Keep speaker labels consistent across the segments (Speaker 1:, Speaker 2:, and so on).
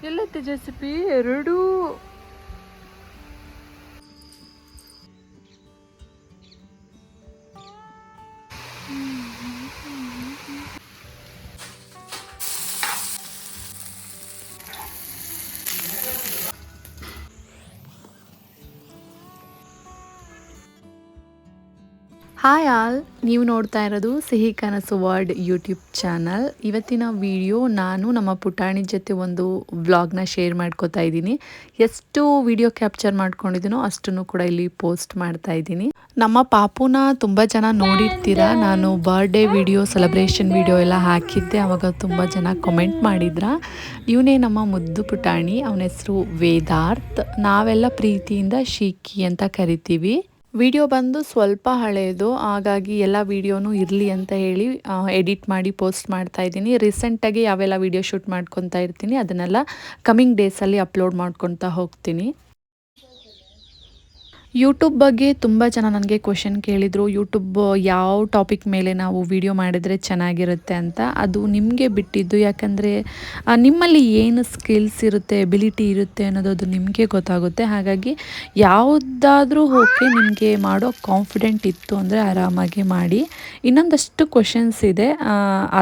Speaker 1: ಎಲ್ಲೈತೆ JCB ಎರಡು. Hi all, ನೀವು ನೋಡ್ತಾ ಇರೋದು ಸಿಹಿ ಕನಸು ವರ್ಲ್ಡ್ ಯೂಟ್ಯೂಬ್ ಚಾನಲ್. ಇವತ್ತಿನ ವಿಡಿಯೋ ನಾನು ನಮ್ಮ ಪುಟಾಣಿ ಜೊತೆ ಒಂದು ವ್ಲಾಗ್ನ ಶೇರ್ ಮಾಡ್ಕೋತಾ ಇದ್ದೀನಿ. ಎಷ್ಟು ವಿಡಿಯೋ ಕ್ಯಾಪ್ಚರ್ ಮಾಡ್ಕೊಂಡಿದ್ದೀನೋ ಅಷ್ಟನ್ನು ಕೂಡ ಇಲ್ಲಿ ಪೋಸ್ಟ್ ಮಾಡ್ತಾ ಇದ್ದೀನಿ. ನಮ್ಮ ಪಾಪುನ ತುಂಬ ಜನ ನೋಡಿರ್ತೀರಾ. ನಾನು ಬರ್ಡೇ ವಿಡಿಯೋ ಸೆಲೆಬ್ರೇಷನ್ ವಿಡಿಯೋ ಎಲ್ಲ ಹಾಕಿದ್ದೆ. ಆವಾಗ ತುಂಬ ಜನ ಕಮೆಂಟ್ ಮಾಡಿದ್ರ. ಇವನೇ ನಮ್ಮ ಮುದ್ದು ಪುಟಾಣಿ, ಅವನ ಹೆಸರು ವೇದಾರ್ಥ್. ನಾವೆಲ್ಲ ಪ್ರೀತಿಯಿಂದ ಶೀಕಿ ಅಂತ ಕರಿತೀವಿ. ವಿಡಿಯೋ ಬಂದು ಸ್ವಲ್ಪ ಹಳೆಯದು, ಹಾಗಾಗಿ ಎಲ್ಲ ವಿಡಿಯೋನೂ ಇರಲಿ ಅಂತ ಹೇಳಿ ಎಡಿಟ್ ಮಾಡಿ ಪೋಸ್ಟ್ ಮಾಡ್ತಾ ಇದ್ದೀನಿ. ರೀಸೆಂಟಾಗಿ ಯಾವೆಲ್ಲ ವಿಡಿಯೋ ಶೂಟ್ ಮಾಡ್ಕೊತಾ ಇರ್ತೀನಿ ಅದನ್ನೆಲ್ಲ ಕಮಿಂಗ್ ಡೇಸಲ್ಲಿ ಅಪ್ಲೋಡ್ ಮಾಡ್ಕೊತಾ ಹೋಗ್ತೀನಿ. ಯೂಟ್ಯೂಬ್ ಬಗ್ಗೆ ತುಂಬ ಜನ ನನಗೆ ಕ್ವೆಶನ್ ಕೇಳಿದರು, ಯೂಟ್ಯೂಬ್ ಯಾವ ಟಾಪಿಕ್ ಮೇಲೆ ನಾವು ವಿಡಿಯೋ ಮಾಡಿದರೆ ಚೆನ್ನಾಗಿರುತ್ತೆ ಅಂತ. ಅದು ನಿಮಗೆ ಬಿಟ್ಟಿದ್ದು, ಯಾಕಂದರೆ ನಿಮ್ಮಲ್ಲಿ ಏನು ಸ್ಕಿಲ್ಸ್ ಇರುತ್ತೆ, ಎಬಿಲಿಟಿ ಇರುತ್ತೆ ಅನ್ನೋದು ಅದು ನಿಮಗೆ ಗೊತ್ತಾಗುತ್ತೆ. ಹಾಗಾಗಿ ಯಾವುದಾದ್ರೂ ಓಕೆ, ನಿಮಗೆ ಮಾಡೋ ಕಾನ್ಫಿಡೆಂಟ್ ಇತ್ತು ಅಂದರೆ ಆರಾಮಾಗಿ ಮಾಡಿ. ಇನ್ನೊಂದಷ್ಟು ಕ್ವೆಶನ್ಸ್ ಇದೆ,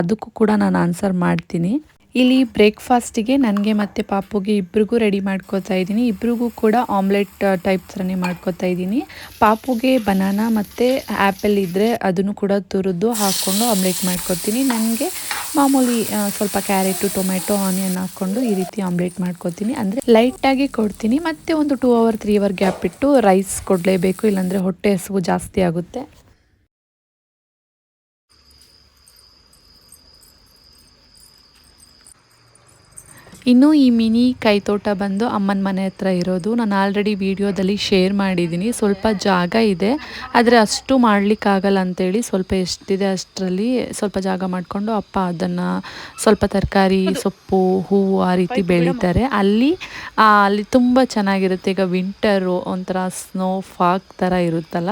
Speaker 1: ಅದಕ್ಕೂ ಕೂಡ ನಾನು ಆನ್ಸರ್ ಮಾಡ್ತೀನಿ. ಇಲ್ಲಿ ಬ್ರೇಕ್ಫಾಸ್ಟಿಗೆ ನನಗೆ ಮತ್ತು ಪಾಪುಗೆ ಇಬ್ರಿಗೂ ರೆಡಿ ಮಾಡ್ಕೋತಾ ಇದ್ದೀನಿ. ಇಬ್ರಿಗೂ ಕೂಡ ಆಮ್ಲೆಟ್ ಟೈಪ್ ಥರನೇ ಮಾಡ್ಕೋತಾ ಇದ್ದೀನಿ. ಪಾಪುಗೆ ಬನಾನಾ ಮತ್ತು ಆ್ಯಪಲ್ ಇದ್ದರೆ ಅದನ್ನು ಕೂಡ ತುರಿದು ಹಾಕ್ಕೊಂಡು ಆಮ್ಲೆಟ್ ಮಾಡ್ಕೊತೀನಿ. ನನಗೆ ಮಾಮೂಲಿ ಸ್ವಲ್ಪ ಕ್ಯಾರೆಟು, ಟೊಮೆಟೊ, ಆನಿಯನ್ ಹಾಕ್ಕೊಂಡು ಈ ರೀತಿ ಆಮ್ಲೆಟ್ ಮಾಡ್ಕೊತೀನಿ. ಅಂದರೆ ಲೈಟಾಗಿ ಕೊಡ್ತೀನಿ. ಮತ್ತು ಒಂದು 2 ಅವರ್ 3 ಅವರ್ ಗ್ಯಾಪ್ ಇಟ್ಟು ರೈಸ್ ಕೊಡಲೇಬೇಕು, ಇಲ್ಲಾಂದರೆ ಹೊಟ್ಟೆ ಹಸಿವು ಜಾಸ್ತಿ ಆಗುತ್ತೆ. ಇನ್ನು ಈ ಮಿನಿ ಕೈತೋಟ ಬಂದು ಅಮ್ಮನ ಮನೆ ಹತ್ರ ಇರೋದು. ನಾನು ಆಲ್ರೆಡಿ ವಿಡಿಯೋದಲ್ಲಿ ಶೇರ್ ಮಾಡಿದ್ದೀನಿ. ಸ್ವಲ್ಪ ಜಾಗ ಇದೆ, ಆದರೆ ಅಷ್ಟು ಮಾಡಲಿಕ್ಕಾಗಲ್ಲ ಅಂತೇಳಿ ಸ್ವಲ್ಪ ಎಷ್ಟಿದೆ ಅಷ್ಟರಲ್ಲಿ ಸ್ವಲ್ಪ ಜಾಗ ಮಾಡಿಕೊಂಡು ಅಪ್ಪ ಅದನ್ನು ಸ್ವಲ್ಪ ತರಕಾರಿ, ಸೊಪ್ಪು, ಹೂವು ಆ ರೀತಿ ಬೆಳೀತಾರೆ. ಅಲ್ಲಿ ತುಂಬ ಚೆನ್ನಾಗಿರುತ್ತೆ. ಈಗ ವಿಂಟರು ಒಂಥರ ಸ್ನೋ ಫಾಗ್ ಥರ ಇರುತ್ತಲ್ಲ,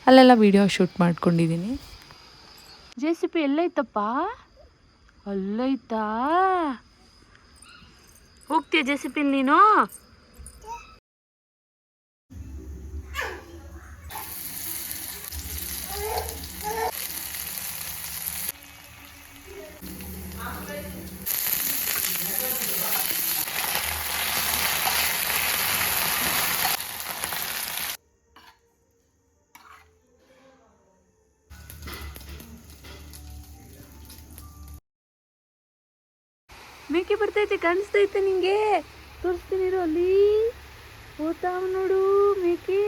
Speaker 1: ಅಲ್ಲೆಲ್ಲ ವಿಡಿಯೋ ಶೂಟ್ ಮಾಡ್ಕೊಂಡಿದ್ದೀನಿ. ಜೆಸಿಪಿ ಎಲ್ಲೈತಪ್ಪ? ಅಲ್ಲೈತಾ? ಹೋಗ್ತೀಯ ಜೆಸಿಪಿನ್ ನೀನು? ಮೇಕೆ ಬರ್ತೈತೆ, ಕಾಣಿಸ್ತೈತೆ ನಿಂಗೆ? ತೋರಿಸ್ತೀನಿ ಅಲ್ಲಿ, ಹೋತಾವ ನೋಡು ಮೇಕೆ.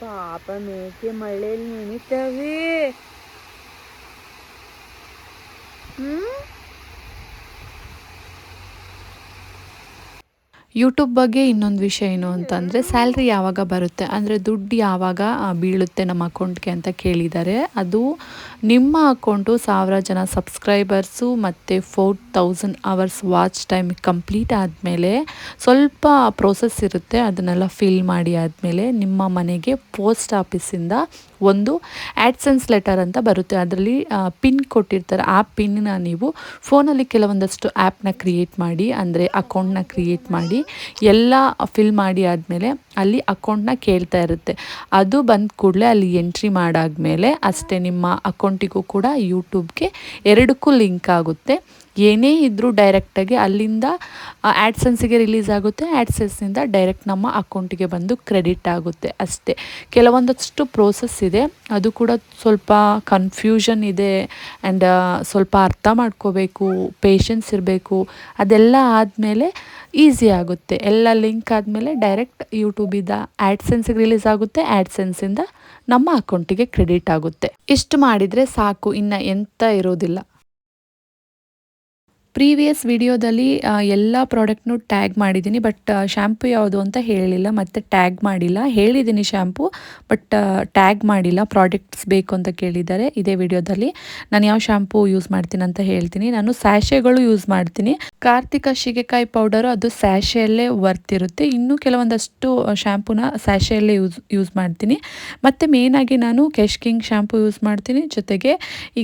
Speaker 1: ಪಾಪ ಮೇಕೆ ಮಳೆಯಲ್ಲಿ ನೆನಿತಾವೆ. ಯೂಟ್ಯೂಬ್ ಬಗ್ಗೆ ಇನ್ನೊಂದು ವಿಷಯ ಏನು ಅಂತಂದರೆ, ಸ್ಯಾಲ್ರಿ ಯಾವಾಗ ಬರುತ್ತೆ ಅಂದರೆ ದುಡ್ಡು ಯಾವಾಗ ಬೀಳುತ್ತೆ ನಮ್ಮ ಅಕೌಂಟ್ಗೆ ಅಂತ ಕೇಳಿದ್ದಾರೆ. ಅದು ನಿಮ್ಮ ಅಕೌಂಟು 1000 ಜನ ಸಬ್ಸ್ಕ್ರೈಬರ್ಸು ಮತ್ತು 4000 ಅವರ್ಸ್ ವಾಚ್ ಟೈಮ್ ಕಂಪ್ಲೀಟ್ ಆದಮೇಲೆ ಸ್ವಲ್ಪ ಪ್ರೋಸೆಸ್ ಇರುತ್ತೆ. ಅದನ್ನೆಲ್ಲ ಫಿಲ್ ಮಾಡಿ ಆದಮೇಲೆ ನಿಮ್ಮ ಮನೆಗೆ ಪೋಸ್ಟ್ ಆಫೀಸಿಂದ ಒಂದು ಆ್ಯಡ್ಸೆನ್ಸ್ ಲೆಟರ್ ಅಂತ ಬರುತ್ತೆ. ಅದರಲ್ಲಿ ಪಿನ್ ಕೊಟ್ಟಿರ್ತಾರೆ. ಆ ಪಿನ್ನ ನೀವು ಫೋನಲ್ಲಿ ಕೆಲವೊಂದಷ್ಟು ಆ್ಯಪ್ನ ಕ್ರಿಯೇಟ್ ಮಾಡಿ, ಅಂದರೆ ಅಕೌಂಟ್ನ ಕ್ರಿಯೇಟ್ ಮಾಡಿ ಎಲ್ಲ ಫಿಲ್ ಮಾಡಿ ಆದಮೇಲೆ ಅಲ್ಲಿ ಅಕೌಂಟ್ನ ಕೇಳ್ತಾ ಇರುತ್ತೆ. ಅದು ಬಂದ ಕೂಡಲೇ ಅಲ್ಲಿ ಎಂಟ್ರಿ ಮಾಡಾದ್ಮೇಲೆ ಅಷ್ಟೇ, ನಿಮ್ಮ ಅಕೌಂಟಿಗೂ ಕೂಡ ಯೂಟ್ಯೂಬ್ಗೆ ಎರಡಕ್ಕೂ ಲಿಂಕ್ ಆಗುತ್ತೆ. ಏನೇ ಇದ್ದರೂ ಡೈರೆಕ್ಟಾಗಿ ಅಲ್ಲಿಂದ ಆ್ಯಡ್ಸೆನ್ಸಿಗೆ ರಿಲೀಸ್ ಆಗುತ್ತೆ, ಆ್ಯಡ್ಸೆನ್ಸಿಂದ ಡೈರೆಕ್ಟ್ ನಮ್ಮ ಅಕೌಂಟಿಗೆ ಬಂದು ಕ್ರೆಡಿಟ್ ಆಗುತ್ತೆ ಅಷ್ಟೇ. ಕೆಲವೊಂದಷ್ಟು ಪ್ರೋಸೆಸ್ ಇದೆ, ಅದು ಕೂಡ ಸ್ವಲ್ಪ ಕನ್ಫ್ಯೂಷನ್ ಇದೆ. ಆ್ಯಂಡ್ ಸ್ವಲ್ಪ ಅರ್ಥ ಮಾಡ್ಕೋಬೇಕು, ಪೇಷನ್ಸ್ ಇರಬೇಕು. ಅದೆಲ್ಲ ಆದಮೇಲೆ ಈಸಿ ಆಗುತ್ತೆ. ಎಲ್ಲ ಲಿಂಕ್ ಆದಮೇಲೆ ಡೈರೆಕ್ಟ್ ಯೂಟ್ಯೂಬಿಂದ ಆ್ಯಡ್ಸೆನ್ಸಿಗೆ ರಿಲೀಸ್ ಆಗುತ್ತೆ, ಆ್ಯಡ್ಸೆನ್ಸಿಂದ ನಮ್ಮ ಅಕೌಂಟಿಗೆ ಕ್ರೆಡಿಟ್ ಆಗುತ್ತೆ. ಇಷ್ಟು ಮಾಡಿದರೆ ಸಾಕು, ಇನ್ನು ಎಂತ ಇರೋದಿಲ್ಲ. ಪ್ರೀವಿಯಸ್ ವಿಡಿಯೋದಲ್ಲಿ ಎಲ್ಲ ಪ್ರಾಡಕ್ಟ್ನು ಟ್ಯಾಗ್ ಮಾಡಿದ್ದೀನಿ, ಬಟ್ ಶ್ಯಾಂಪು ಯಾವುದು ಅಂತ ಹೇಳಿಲ್ಲ ಮತ್ತು ಟ್ಯಾಗ್ ಮಾಡಿಲ್ಲ. ಹೇಳಿದ್ದೀನಿ ಶ್ಯಾಂಪು, ಬಟ್ ಟ್ಯಾಗ್ ಮಾಡಿಲ್ಲ. ಪ್ರಾಡಕ್ಟ್ಸ್ ಬೇಕು ಅಂತ ಕೇಳಿದ್ದಾರೆ. ಇದೇ ವಿಡಿಯೋದಲ್ಲಿ ನಾನು ಯಾವ ಶ್ಯಾಂಪು ಯೂಸ್ ಮಾಡ್ತೀನಿ ಅಂತ ಹೇಳ್ತೀನಿ. ನಾನು ಸ್ಯಾಶೆಗಳು ಯೂಸ್ ಮಾಡ್ತೀನಿ. ಕಾರ್ತಿಕ ಶಿಗೆಕಾಯಿ ಪೌಡರು ಅದು ಸ್ಯಾಶೆಯಲ್ಲೇ ವರ್ತಿರುತ್ತೆ. ಇನ್ನೂ ಕೆಲವೊಂದಷ್ಟು ಶ್ಯಾಂಪೂನ ಸ್ಯಾಶೆಯಲ್ಲೇ ಯೂಸ್ ಮಾಡ್ತೀನಿ. ಮತ್ತು ಮೇಯ್ನಾಗಿ ನಾನು ಕೆಶ್ ಕಿಂಗ್ ಶ್ಯಾಂಪು ಯೂಸ್ ಮಾಡ್ತೀನಿ. ಜೊತೆಗೆ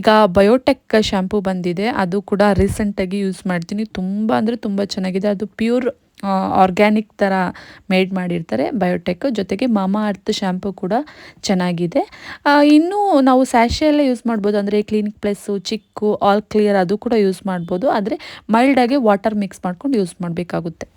Speaker 1: ಈಗ ಬಯೋಟೆಕ್ ಶ್ಯಾಂಪು ಬಂದಿದೆ, ಅದು ಕೂಡ ರೀಸೆಂಟಾಗಿ ಆಗಿ ಯೂಸ್ ಮಾಡ್ತೀನಿ. ತುಂಬ ಅಂದರೆ ತುಂಬ ಚೆನ್ನಾಗಿದೆ. ಅದು ಪ್ಯೂರ್ ಆರ್ಗ್ಯಾನಿಕ್ ಥರ ಮೇಡ್ ಮಾಡಿರ್ತಾರೆ ಬಯೋಟೆಕ್. ಜೊತೆಗೆ ಮಾಮಾ ಅರ್ತ್ ಶ್ಯಾಂಪು ಕೂಡ ಚೆನ್ನಾಗಿದೆ. ಇನ್ನೂ ನಾವು ಸ್ಯಾಶೆ ಎಲ್ಲ ಯೂಸ್ ಮಾಡ್ಬೋದು. ಅಂದರೆ ಕ್ಲಿನಿಕ್ ಪ್ಲಸ್ಸು, ಚಿಕ್ಕು, ಆಲ್ ಕ್ಲಿಯರ್ ಅದು ಕೂಡ ಯೂಸ್ ಮಾಡ್ಬೋದು. ಆದರೆ ಮೈಲ್ಡಾಗಿ ವಾಟರ್ ಮಿಕ್ಸ್ ಮಾಡ್ಕೊಂಡು ಯೂಸ್ ಮಾಡಬೇಕಾಗುತ್ತೆ.